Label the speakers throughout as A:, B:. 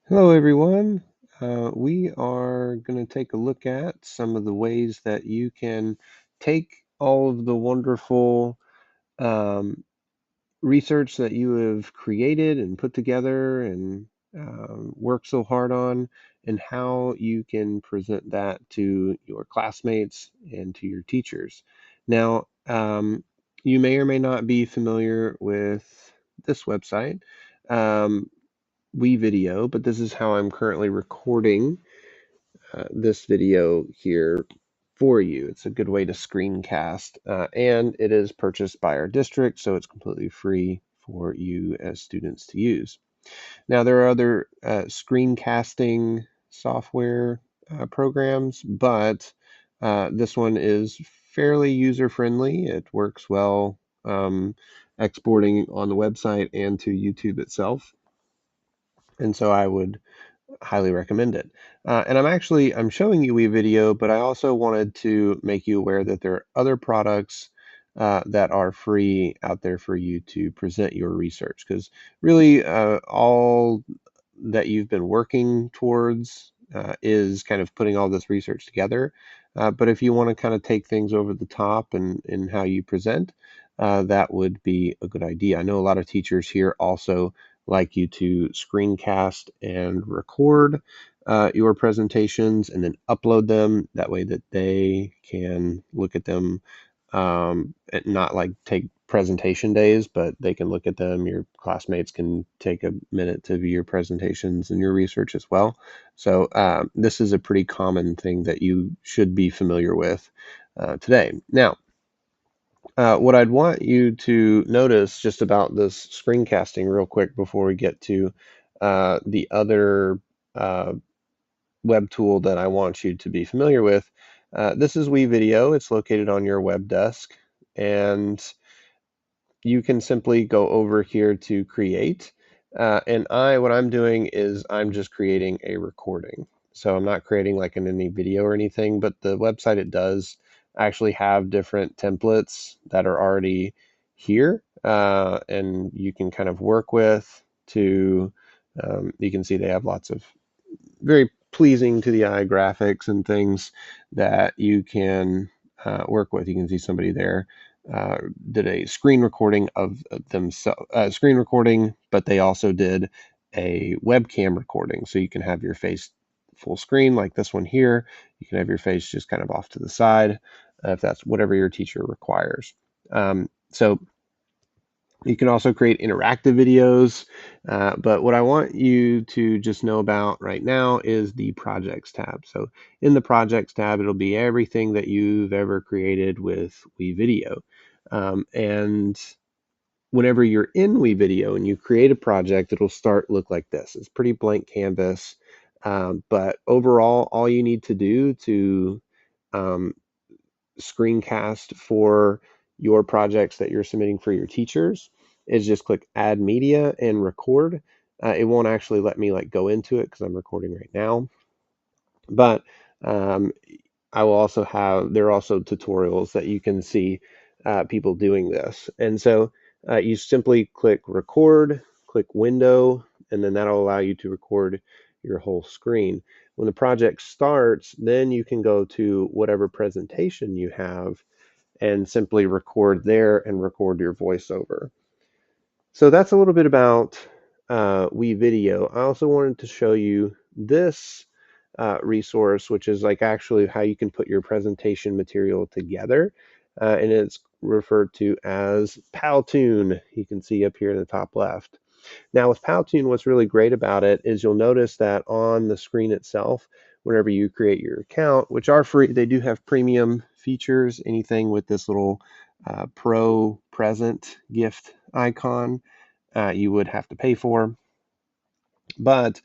A: Hello, everyone. We are going to take a look at some of the ways that you can take all of the wonderful um, research that you have created and put together and worked so hard on, and how you can present that to your classmates and to your teachers. Now, you may or may not be familiar with this website. Um, WeVideo, but this is how I'm currently recording this video here for you. It's a good way to screencast, and it is purchased by our district, so it's completely free for you as students to use. Now, there are other screencasting software programs, but this one is fairly user-friendly. It works well exporting on the website and to YouTube itself. And so I would highly recommend it. And I'm showing you a video, but I also wanted to make you aware that there are other products that are free out there for you to present your research. Because really, all that you've been working towards is kind of putting all this research together. But if you want to kind of take things over the top and in how you present, that would be a good idea. I know a lot of teachers here also like you to screencast and record your presentations and then upload them. That way that they can look at them, and not like take presentation days, but they can look at them. Your classmates can take a minute to view your presentations and your research as well. So this is a pretty common thing that you should be familiar with today. Now, what I'd want you to notice just about this screencasting real quick before we get to the other uh, web tool that I want you to be familiar with. This is WeVideo. It's located on your web desk, and you can simply go over here to create. What I'm doing is I'm just creating a recording. So I'm not creating like any video or anything, but the website, it does actually have different templates that are already here, and you can kind of work with to, you can see they have lots of very pleasing to the eye graphics and things that you can work with. You can see somebody there did a screen recording of themselves, screen recording, but they also did a webcam recording. So you can have your face full screen like this one here. You can have your face just kind of off to the side if that's whatever your teacher requires. So you can also create interactive videos, but what I want you to just know about right now is the projects tab. So in the projects tab, it'll be everything that you've ever created with WeVideo. And whenever you're in WeVideo and you create a project, it'll start look like this. It's pretty blank canvas, but overall, all you need to do to um, screencast for your projects that you're submitting for your teachers is just click add media and record. It won't actually let me like go into it because I'm recording right now, but um, I will also have, there are also tutorials that you can see people doing this. And so you simply click record, click window, and then that'll allow you to record your whole screen. When the project starts, then you can go to whatever presentation you have and simply record there and record your voiceover. So that's a little bit about WeVideo. I also wanted to show you this resource, which is like actually how you can put your presentation material together. And it's referred to as Powtoon. You can see up here in the top left. Now with Powtoon, what's really great about it is you'll notice that on the screen itself, whenever you create your account, which are free, they do have premium features, anything with this little pro present gift icon, you would have to pay for. But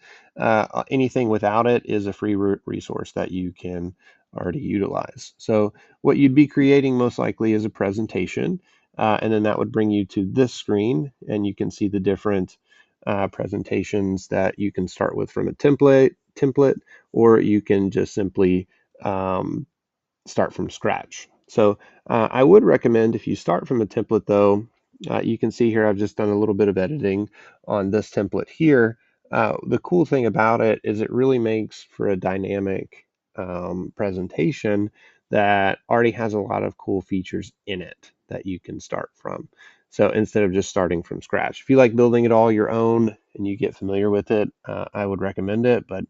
A: anything without it is a free resource that you can already utilize. So what you'd be creating most likely is a presentation, and then that would bring you to this screen, and you can see the different presentations that you can start with from a template, or you can just simply start from scratch. So I would recommend if you start from a template though, you can see here I've just done a little bit of editing on this template here. The cool thing about it is it really makes for a dynamic presentation that already has a lot of cool features in it that you can start from. So instead of just starting from scratch, if you like building it all your own and you get familiar with it, I would recommend it. But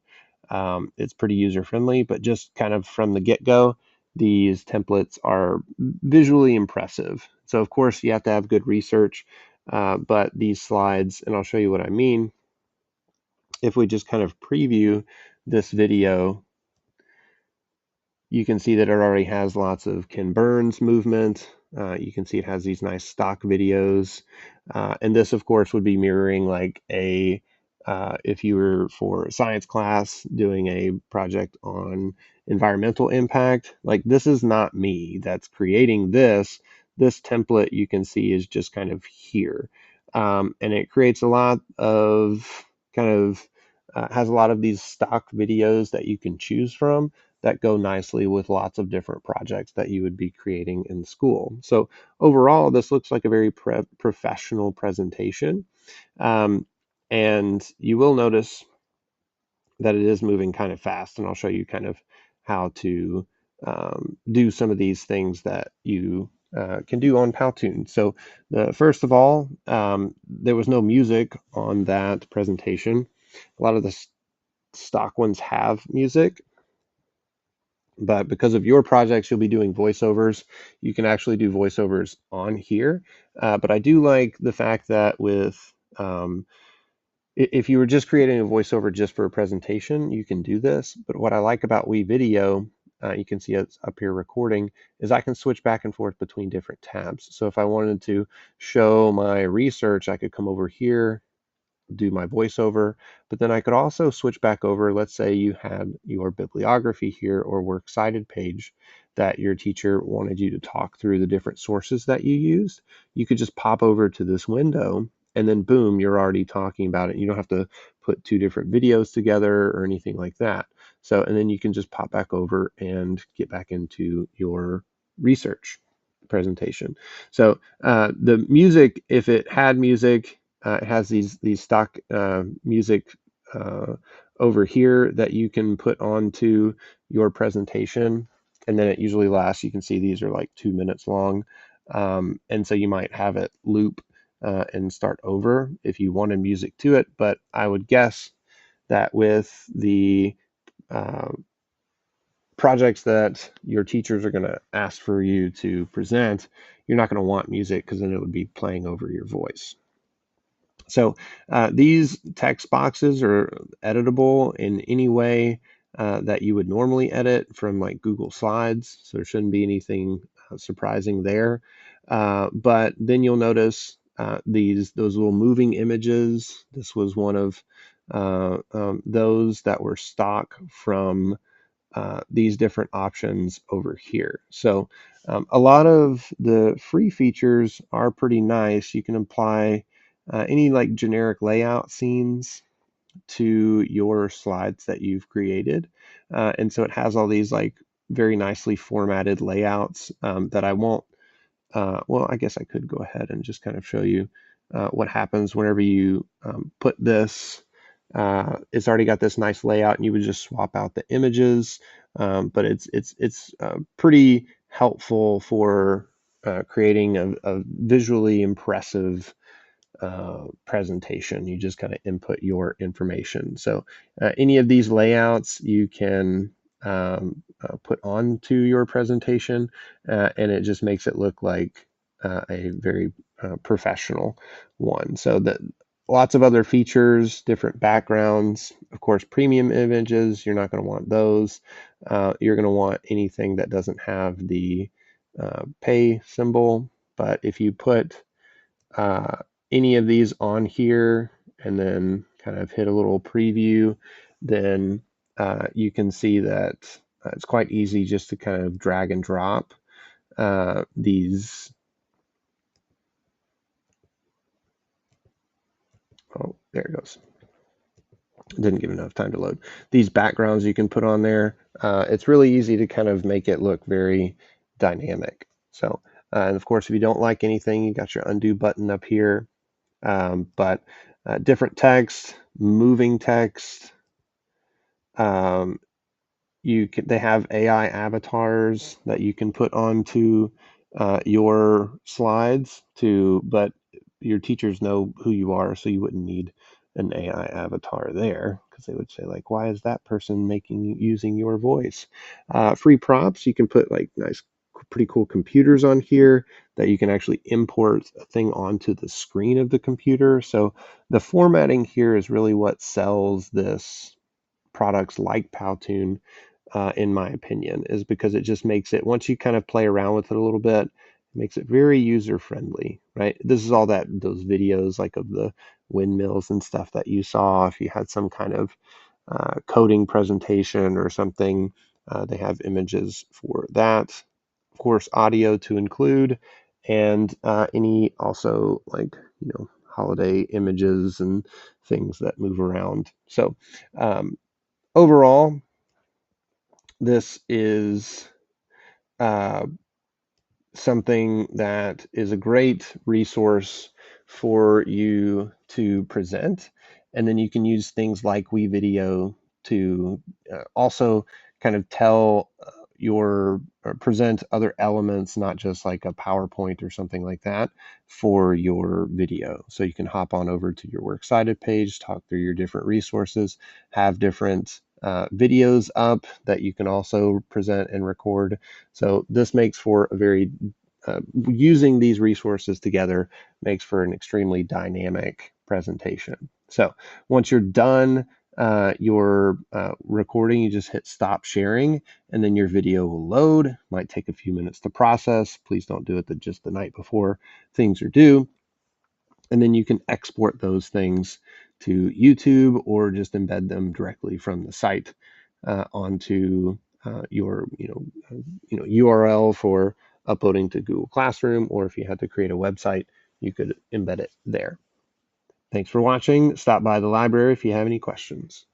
A: it's pretty user friendly. But just kind of from the get-go, these templates are visually impressive. So of course you have to have good research, but these slides, and I'll show you what I mean if we just kind of preview this video, you can see that it already has lots of Ken Burns movement. You can see it has these nice stock videos. And this, of course, would be mirroring like if you were for science class doing a project on environmental impact, like this is not me that's creating this. This template you can see is just kind of here. And it creates a lot of kind of, has a lot of these stock videos that you can choose from that go nicely with lots of different projects that you would be creating in school. So overall, this looks like a very professional presentation. Um, and you will notice that it is moving kind of fast, and I'll show you kind of how to do some of these things that you can do on Powtoon. So first of all, there was no music on that presentation. A lot of the stock ones have music, but because of your projects, you'll be doing voiceovers. You can actually do voiceovers on here. But I do like the fact that if you were just creating a voiceover just for a presentation, you can do this. But what I like about WeVideo, you can see it's up here recording, is I can switch back and forth between different tabs. So if I wanted to show my research, I could come over here, do my voiceover, but then I could also switch back over. Let's say you had your bibliography here or works cited page that your teacher wanted you to talk through the different sources that you used. You could just pop over to this window and then boom, you're already talking about it. You don't have to put two different videos together or anything like that. So, and then you can just pop back over and get back into your research presentation. So the music, if it had music, it has these stock music uh, over here that you can put onto your presentation, and then it usually lasts. You can see these are like 2 minutes long, and so you might have it loop and start over if you wanted music to it. But I would guess that with the uh, projects that your teachers are going to ask for you to present, you're not going to want music because then it would be playing over your voice. So these text boxes are editable in any way that you would normally edit from like Google Slides. So there shouldn't be anything surprising there. But then you'll notice those little moving images. This was one of those that were stock from these different options over here. So a lot of the free features are pretty nice. You can apply any like generic layout scenes to your slides that you've created. And so it has all these like very nicely formatted layouts that I won't well, I guess I could go ahead and just kind of show you what happens whenever you put this. It's already got this nice layout, and you would just swap out the images. But it's pretty helpful for creating a visually impressive presentation. You just kind of input your information. So any of these layouts you can put onto your presentation, and it just makes it look like a very professional one. So that lots of other features, different backgrounds, of course, premium images, you're not going to want those. You're going to want anything that doesn't have the pay symbol. But if you put uh, any of these on here and then kind of hit a little preview, then you can see that it's quite easy just to kind of drag and drop these. Oh, there it goes. Didn't give enough time to load. These backgrounds you can put on there. It's really easy to kind of make it look very dynamic. So, and of course, if you don't like anything, you got your undo button up here. But different text, moving text. Um, they have AI avatars that you can put onto your slides but your teachers know who you are, so you wouldn't need an AI avatar there because they would say like, why is that person using your voice? Free props, you can put like nice, pretty cool computers on here that you can actually import a thing onto the screen of the computer. So the formatting here is really what sells this products like Powtoon, in my opinion, is because it just makes it, once you kind of play around with it a little bit, it makes it very user friendly, right? This is all those videos like of the windmills and stuff that you saw. If you had some kind of coding presentation or something, they have images for that. Of course, audio to include, and any also like, holiday images and things that move around. So, overall, this is uh, something that is a great resource for you to present. And then you can use things like WeVideo to also kind of tell or present other elements, not just like a PowerPoint or something like that for your video. So you can hop on over to your Works Cited page, talk through your different resources, have different videos up that you can also present and record. So this makes for a very using these resources together makes for an extremely dynamic presentation. So once you're done your recording, you just hit stop sharing, and then your video will load. Might take a few minutes to process. Please don't do it just the night before things are due. And then you can export those things to YouTube or just embed them directly from the site onto your URL for uploading to Google Classroom, or if you had to create a website, you could embed it there. Thanks for watching. Stop by the library if you have any questions.